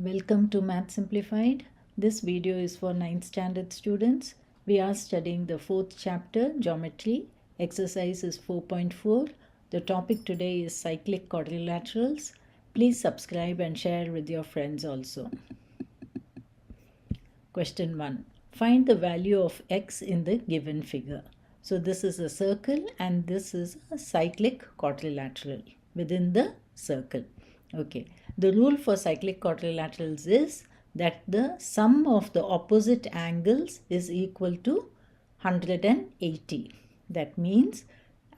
Welcome to Math Simplified. This video is for 9th standard students. We are studying the 4th chapter, Geometry. Exercise is 4.4. The topic today is Cyclic Quadrilaterals. Please subscribe and share with your friends also. Question 1. Find the value of x in the given figure. So this is a circle and this is a cyclic quadrilateral within the circle. Okay. The rule for cyclic quadrilaterals is that the sum of the opposite angles is equal to 180. That means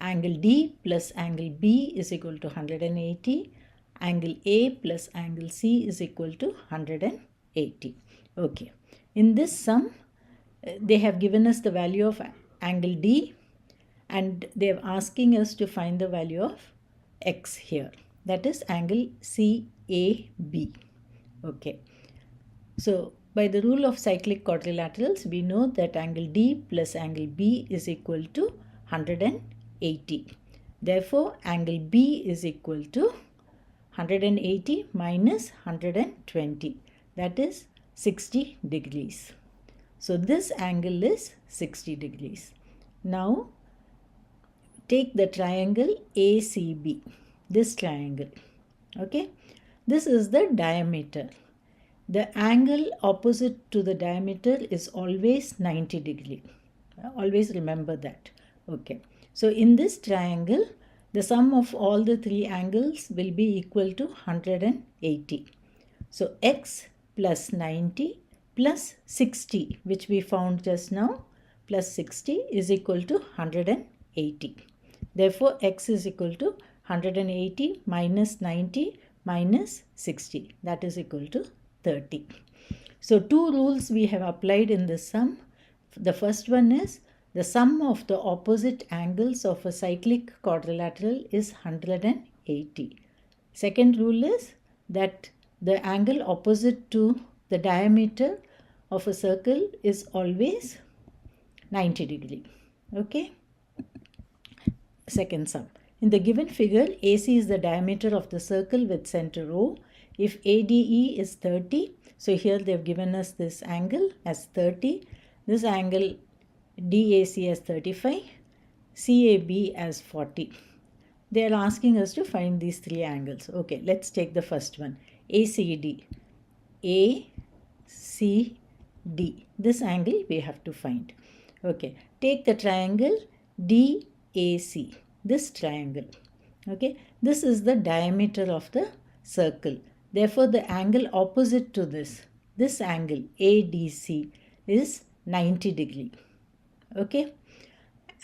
angle D plus angle B is equal to 180. Angle A plus angle C is equal to 180. Okay. In this sum, they have given us the value of angle D and they are asking us to find the value of x here. That is angle CAB. Okay. So, by the rule of cyclic quadrilaterals, we know that angle D plus angle B is equal to 180. Therefore, angle B is equal to 180 minus 120. That is 60 degrees. So, this angle is 60 degrees. Now, take the triangle ACB. This triangle. Okay. This is the diameter. The angle opposite to the diameter is always 90 degree. Always remember that. Okay. So in this triangle, the sum of all the three angles will be equal to 180. So x plus 90 plus 60, which we found just now, plus 60 is equal to 180. Therefore, x is equal to 180 minus 90 minus 60. That is equal to 30. So, two rules we have applied in this sum. The first one is the sum of the opposite angles of a cyclic quadrilateral is 180. Second rule is that the angle opposite to the diameter of a circle is always 90 degree. Okay. Second sum. In the given figure, AC is the diameter of the circle with center O. If ADE is 30, so here they have given us this angle as 30, this angle DAC as 35, CAB as 40. They are asking us to find these three angles. Okay, let's take the first one. ACD. ACD. This angle we have to find. Okay, take the triangle DAC. This triangle. Okay, this is the diameter of the circle. Therefore, the angle opposite to this angle ADC is 90 degree. Okay,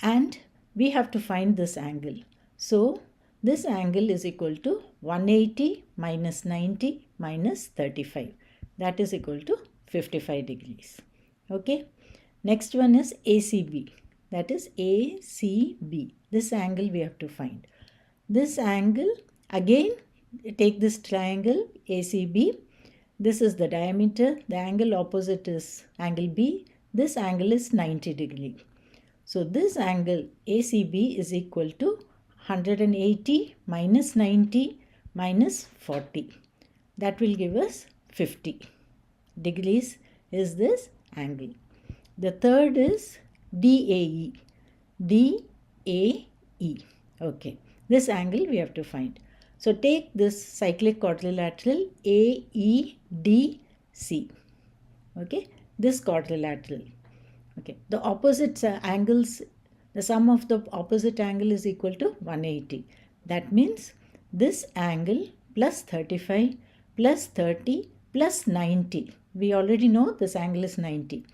and we have to find this angle. So, this angle is equal to 180 minus 90 minus 35. That is equal to 55 degrees. Okay, next one is ACB. That is ACB. This angle we have to find. This angle, again, take this triangle ACB. This is the diameter. The angle opposite is angle B. This angle is 90 degree. So, this angle ACB is equal to 180 minus 90 minus 40. That will give us 50 degrees is this angle. The third is DAE. DAE. Okay. This angle we have to find. So take this cyclic quadrilateral AEDC. Okay. This quadrilateral. Okay. The opposite angles, the sum of the opposite angle is equal to 180. That means this angle plus 35 plus 30 plus 90. We already know this angle is 90.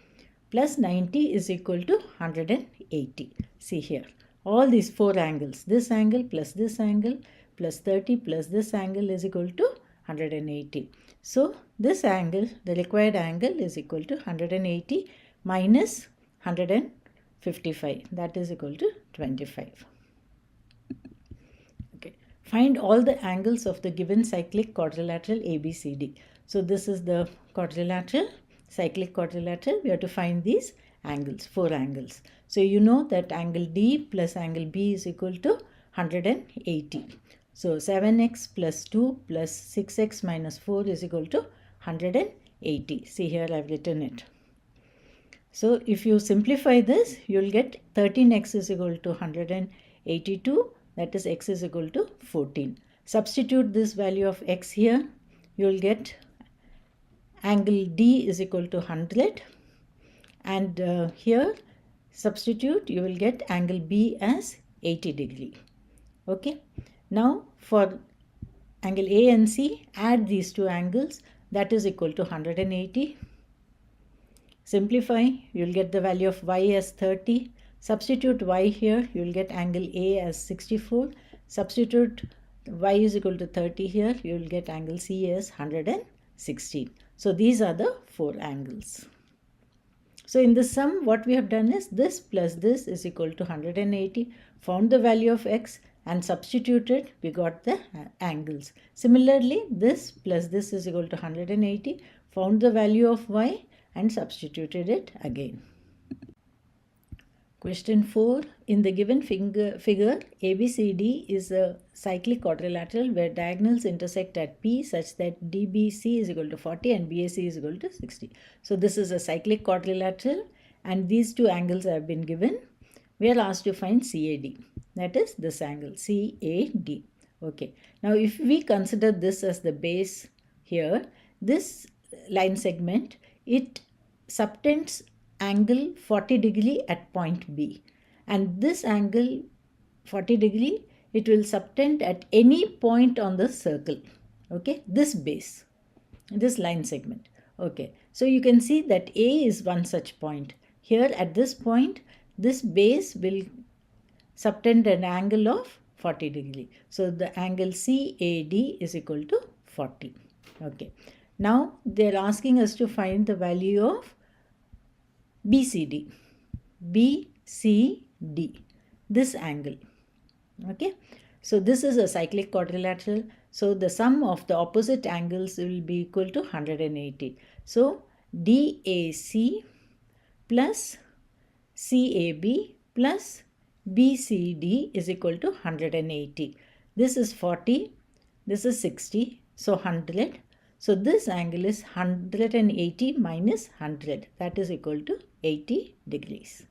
Plus 90 is equal to 180. See here. All these four angles. This angle plus 30 plus this angle is equal to 180. So, this angle, the required angle is equal to 180 minus 155. That is equal to 25. Okay. Find all the angles of the given cyclic quadrilateral ABCD. So, this is the quadrilateral. Cyclic quadrilateral, we have to find these angles, four angles. So, you know that angle D plus angle B is equal to 180. So, 7x plus 2 plus 6x minus 4 is equal to 180. See here I've written it. So if you simplify this, you'll get 13x is equal to 182, that is x is equal to 14. Substitute this value of x here, you'll get angle D is equal to 100, and here substitute, you will get angle B as 80 degree. Okay. Now for angle A and C, add these two angles, that is equal to 180. Simplify, you'll get the value of y as 30. Substitute y here, you'll get angle A as 64. Substitute y is equal to 30 here, you'll get angle C as 116. So these are the four angles. So in the sum, what we have done is this plus this is equal to 180. Found the value of x and substituted, we got the angles. Similarly, this plus this is equal to 180. Found the value of y and substituted it again. Question 4. In the given figure, ABCD is a cyclic quadrilateral where diagonals intersect at P such that DBC is equal to 40 and BAC is equal to 60. So this is a cyclic quadrilateral and these two angles have been given. We are asked to find CAD. That is this angle, CAD. Okay. Now if we consider this as the base here, this line segment, it subtends angle 40 degree at point B, and this angle 40 degree, it will subtend at any point on the circle. Okay, this base, this line segment. Okay, so you can see that A is one such point. Here at this point, this base will subtend an angle of 40 degree. So the angle CAD is equal to 40. Okay. Now they are asking us to find the value of BCD. BCD, this angle. Okay. So this is a cyclic quadrilateral. So the sum of the opposite angles will be equal to 180. So DAC plus CAB plus BCD is equal to 180. This is 40. This is 60. So 100. So this angle is 180 minus 100. That is equal to 80 degrees.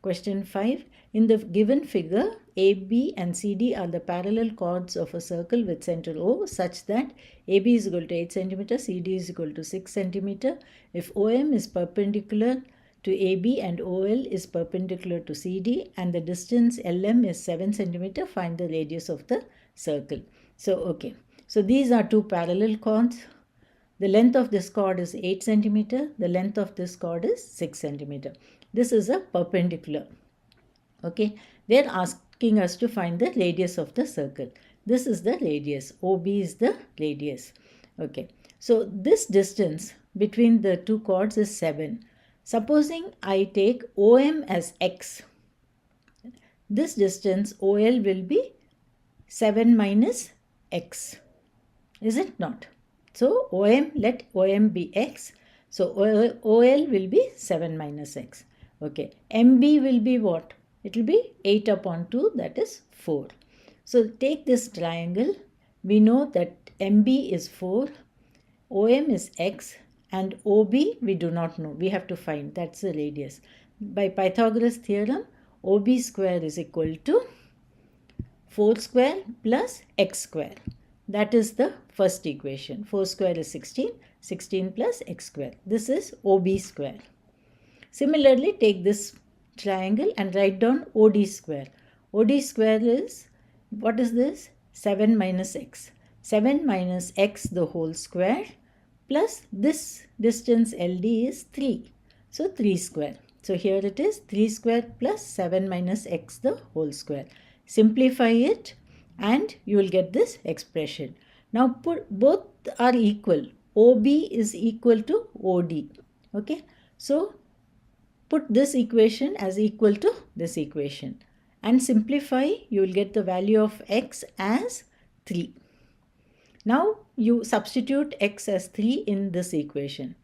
Question 5. In the given figure, AB and CD are the parallel chords of a circle with center O such that AB is equal to 8 cm, CD is equal to 6 cm. If OM is perpendicular to AB and OL is perpendicular to CD and the distance LM is 7 cm, find the radius of the circle. So, okay. So these are two parallel chords. The length of this chord is 8 cm. The length of this chord is 6 cm. This is a perpendicular. Okay. They are asking us to find the radius of the circle. This is the radius. OB is the radius. Okay. So this distance between the two chords is 7. Supposing I take OM as x. This distance OL will be 7 minus x. Is it not? So OM, let OM be x. So OL will be 7 minus x. Okay. MB will be what? It will be 8 upon 2, that is 4. So take this triangle. We know that MB is 4, OM is x, and OB we do not know. We have to find. That's the radius. By Pythagoras theorem, OB square is equal to 4 square plus x square. That is the first equation. 4 square is 16. 16 plus x square. This is OB square. Similarly, take this triangle and write down OD square. OD square is, what is this? 7 minus x. 7 minus x the whole square plus this distance LD is 3. So 3 square. So here it is 3 square plus 7 minus x the whole square. Simplify it and you will get this expression. Now put both are equal. OB is equal to OD. Okay. So put this equation as equal to this equation and simplify. You will get the value of x as 3. Now you substitute x as 3 in this equation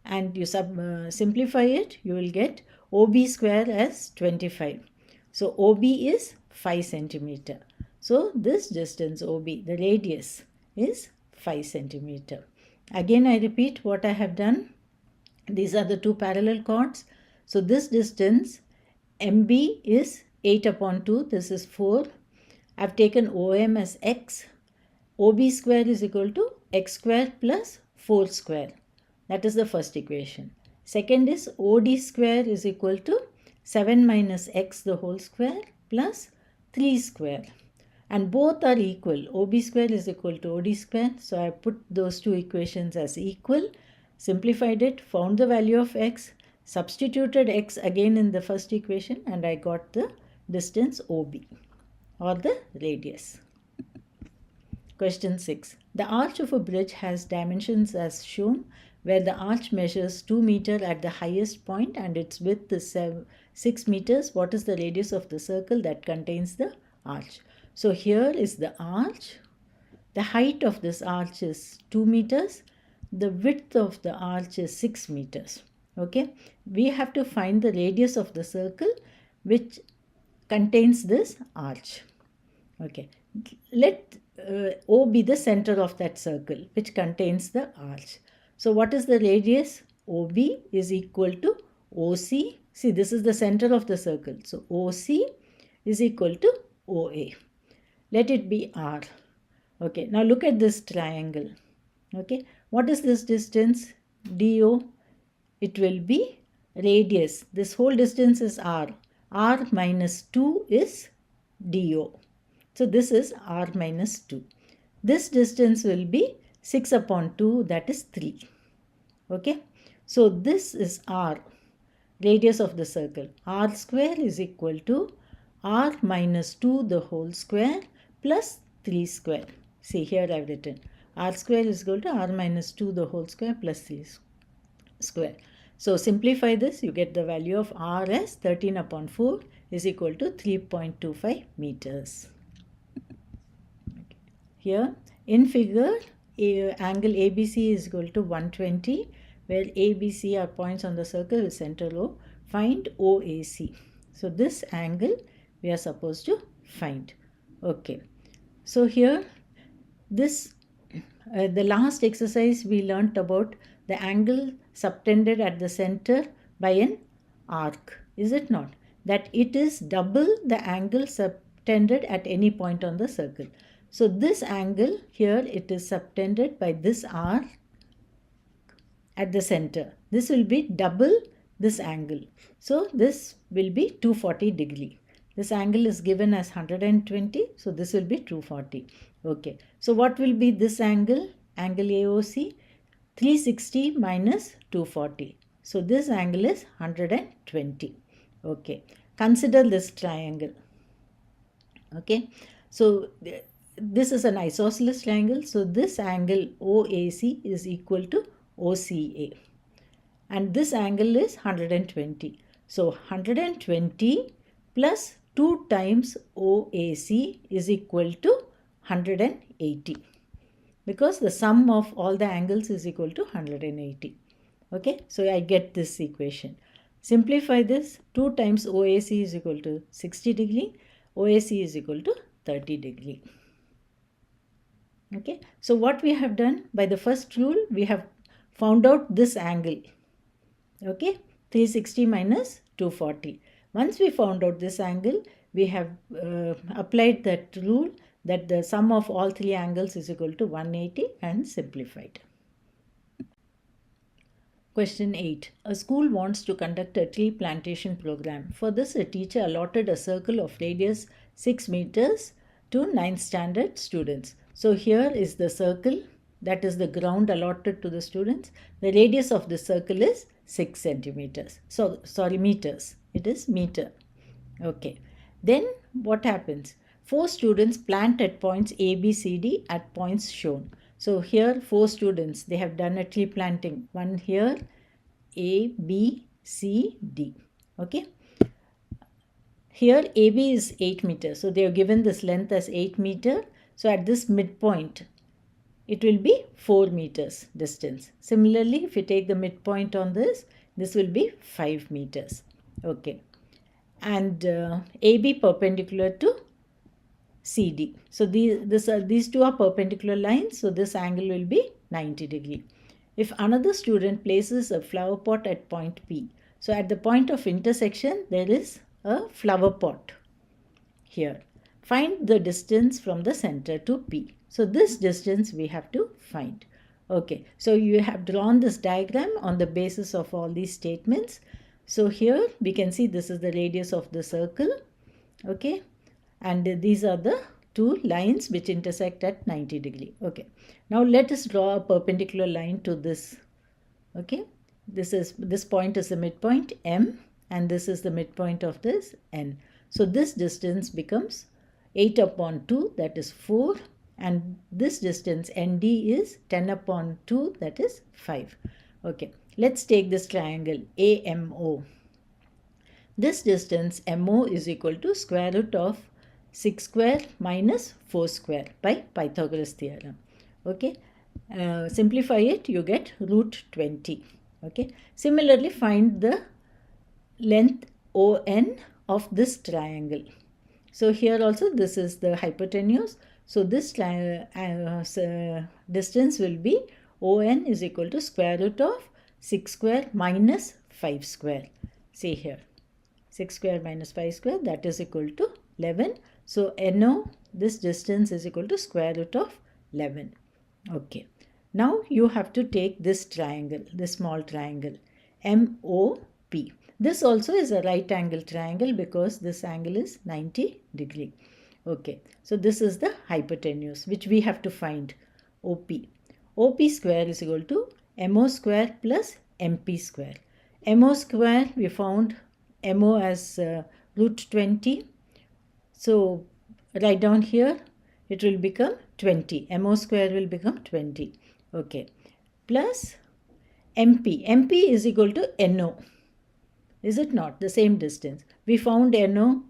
and you simplify it. You will get OB square as 25. So OB is 5 centimeter. So this distance OB, the radius, is 5 centimeter. Again, I repeat what I have done. These are the two parallel chords. So this distance MB is 8 upon 2. This is 4. I've taken OM as x. OB square is equal to x square plus 4 square. That is the first equation. Second is OD square is equal to 7 minus x the whole square plus 3 square. And both are equal. OB square is equal to OD square. So I put those two equations as equal, simplified it, found the value of x, substituted x again in the first equation, and I got the distance OB, or the radius. Question 6. The arch of a bridge has dimensions as shown, where the arch measures 2 meters at the highest point and its width is 6 meters. What is the radius of the circle that contains the arch? So here is the arch. The height of this arch is 2 meters. The width of the arch is 6 meters. Okay. We have to find the radius of the circle which contains this arch. Okay. Let O be the center of that circle which contains the arch. So what is the radius? OB is equal to OC. See, this is the center of the circle. So OC is equal to OA. Let it be R. Okay, now look at this triangle. Okay, what is this distance? DO. It will be radius. This whole distance is R. R minus 2 is DO. So this is R minus 2. This distance will be 6 upon 2, that is 3. Okay, so this is R, radius of the circle. R square is equal to R minus 2 the whole square plus 3 square. See, here I have written R square is equal to R minus 2 the whole square plus 3 square. So simplify this, you get the value of R as 13 upon 4 is equal to 3.25 meters. Here in figure, angle ABC is equal to 120, where ABC are points on the circle with center O. Find OAC. So this angle we are supposed to find. Okay. So here, this the last exercise we learnt about the angle subtended at the center by an arc. Is it not? That it is double the angle subtended at any point on the circle. So this angle here, it is subtended by this arc at the center. This will be double this angle. So this will be 240 degree. This angle is given as 120. So this will be 240. Okay. So what will be this angle? Angle AOC, 360 minus 240. So this angle is 120. Okay. Consider this triangle. Okay. So this is an isosceles triangle. So this angle OAC is equal to OCA. And this angle is 120. So 120 plus 2 times OAC is equal to 180. Because the sum of all the angles is equal to 180. Okay. So I get this equation. Simplify this. 2 times OAC is equal to 60 degree. OAC is equal to 30 degree. Okay. So what we have done by the first rule, we have found out this angle. Okay. 360 minus 240. Once we found out this angle, we have applied that rule that the sum of all three angles is equal to 180 and simplified. Question 8. A school wants to conduct a tree plantation program. For this, a teacher allotted a circle of radius 6 meters to 9th standard students. So here is the circle, that is the ground allotted to the students. The radius of the circle is 6 centimeters. So, sorry, meters. It is meter. Okay. Then what happens? 4 students plant at points A, B, C, D at points shown. So here 4 students, they have done a tree planting. One here, A, B, C, D. Okay. Here AB is 8 meters. So they have given this length as 8 meters. So at this midpoint, it will be 4 meters distance. Similarly, if you take the midpoint on this, this will be 5 meters. Okay. And AB perpendicular to CD. So these two are perpendicular lines, so this angle will be 90 degree. If another student places a flower pot at point P, so at the point of intersection there is a flower pot here. Find the distance from the center to P. So this distance we have to find. Okay, so you have drawn this diagram on the basis of all these statements. So here we can see this is the radius of the circle. Okay, and these are the two lines which intersect at 90 degree. Okay, now let us draw a perpendicular line to this. Okay, this point is the midpoint M, and this is the midpoint of this N. So this distance becomes 8 upon 2, that is 4, and this distance ND is 10 upon 2, that is 5. Okay, let's take this triangle AMO. This distance MO is equal to square root of 6 square minus 4 square by Pythagoras theorem. Okay, simplify it, you get root 20. Okay, similarly find the length ON of this triangle. So here also this is the hypotenuse. So this distance will be ON is equal to square root of 6 square minus 5 square. See here, 6 square minus 5 square, that is equal to 11. So NO, this distance is equal to square root of 11. Okay, now you have to take this triangle, this small triangle MOP. This also is a right angle triangle because this angle is 90 degree. Okay, so this is the hypotenuse which we have to find, OP. OP square is equal to MO square plus MP square. MO square we found MO as root 20. So write down here, it will become 20. MO square will become 20. Okay, plus MP. MP is equal to NO. Is it not? The same distance. We found NO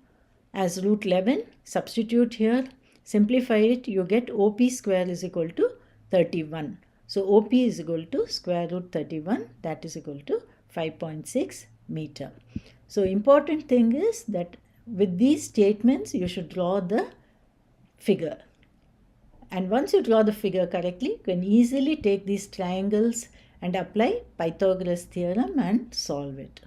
as root 11. Substitute here. Simplify it. You get OP square is equal to 31. So OP is equal to square root 31. That is equal to 5.6 meter. So important thing is that with these statements you should draw the figure. And once you draw the figure correctly, you can easily take these triangles and apply Pythagoras theorem and solve it.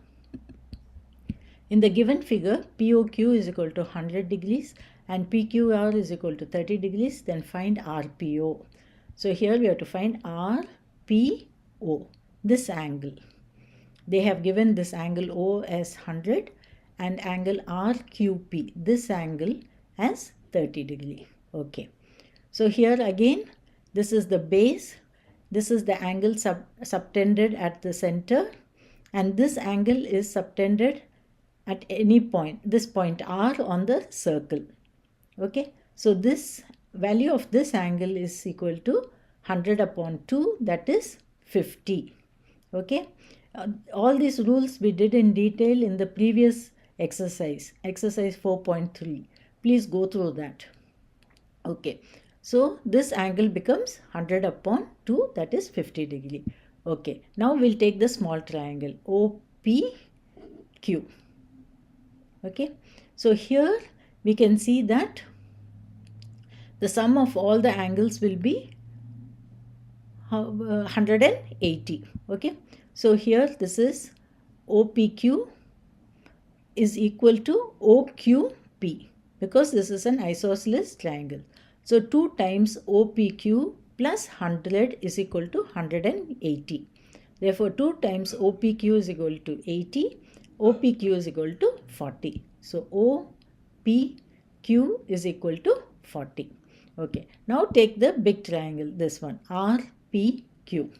In the given figure, POQ is equal to 100 degrees and PQR is equal to 30 degrees. Then find RPO. So here we have to find RPO, this angle. They have given this angle O as 100 and angle RQP, this angle as 30 degree. Okay. So here again, this is the base. This is the angle subtended at the center, and this angle is subtended at any point, this point R on the circle. Okay, so this value of this angle is equal to 100 upon 2, that is 50. Okay, all these rules we did in detail in the previous exercise 4.3. Please go through that. Okay, so this angle becomes 100 upon 2, that is 50 degree. Okay, now we'll take the small triangle OPQ. Okay, so here we can see that the sum of all the angles will be 180. Okay, so here this is OPQ is equal to OQP because this is an isosceles triangle. So 2 times OPQ plus 100 is equal to 180. Therefore 2 times OPQ is equal to 80. OPQ is equal to 40. So OPQ is equal to 40. Okay. Now take the big triangle, this one, RPQ.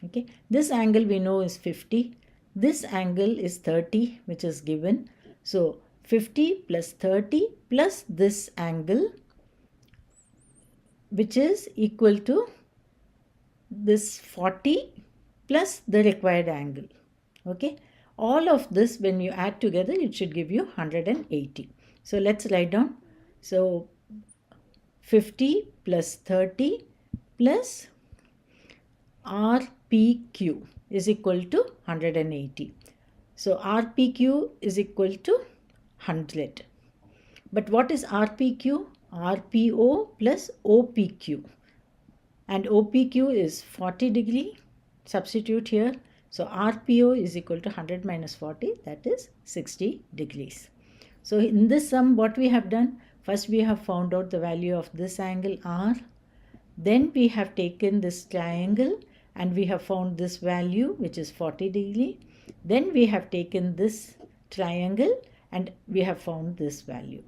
Okay. This angle we know is 50. This angle is 30, which is given. So 50 plus 30 plus this angle, which is equal to this 40 plus the required angle. Okay. All of this, when you add together, it should give you 180. So let's write down. So 50 plus 30 plus RPQ is equal to 180. So RPQ is equal to 100. But what is RPQ? RPO plus OPQ. And OPQ is 40 degree. Substitute here. So RPO is equal to 100 minus 40, that is 60 degrees. So in this sum, what we have done, first we have found out the value of this angle R. Then we have taken this triangle and we have found this value, which is 40 degree. Then we have taken this triangle and we have found this value.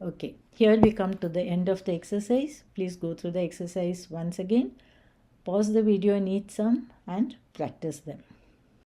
Okay, here we come to the end of the exercise. Please go through the exercise once again. Pause the video in each sum and practice them.